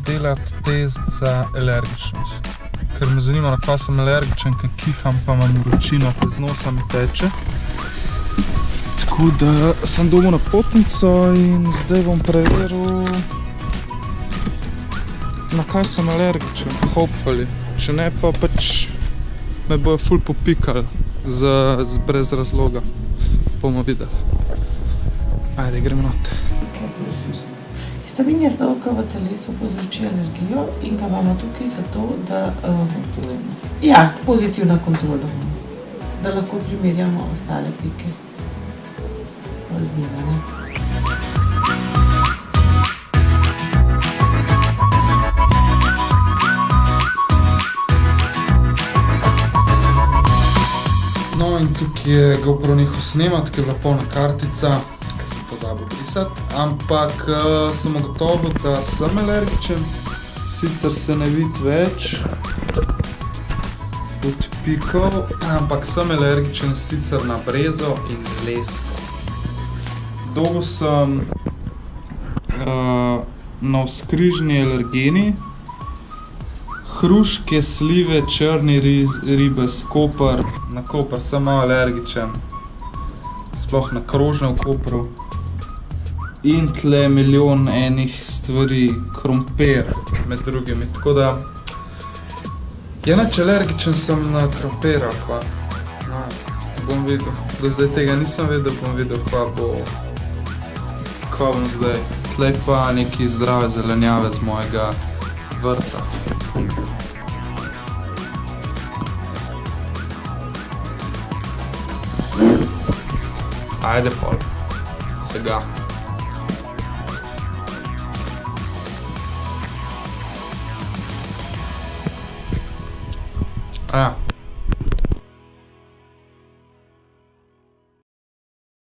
delati test za alergičnost. Ker me zanima, na kaj sem alergičen, ker kiham, pa imam vročino, pa z nosa mi teče. Tako da sem dobil napotnico in zdaj bom preveril, na kaj sem alergičen, hopefully. Če ne, pa pač me bojo ful popikali brez razloga. Bomo videli. Ajde, gremo not. Histamin je snov, ki v telesu povzroči alergijo in ga imamo tukaj zato, da pozitivna kontrola, da lahko primerjamo ostale pike z njima, ne. No in tukaj je GoPro nehal snemati, ker je bila polna kartica, ker sem pozabil pisati, ampak sem ugotovil, da sem alergičen, sicer se ne vidi več od pikov, ampak sem alergičen sicer na brezo in lesko. Dobil sem navzkrižni alergeni, hruške, slive, črni ribez, koper. Na koper sem malo alergičen, sploh na krožne v Kopru. In tle milijon enih stvari, krompir med drugimi, tako da alergičen sem na krompir, kva. No, bom videl. Do zdaj tega nisem vedel, bom videl, kva bom zdaj. Tle pa neki zdrave zelenjave z mojega vrta. Ajde pol, sega.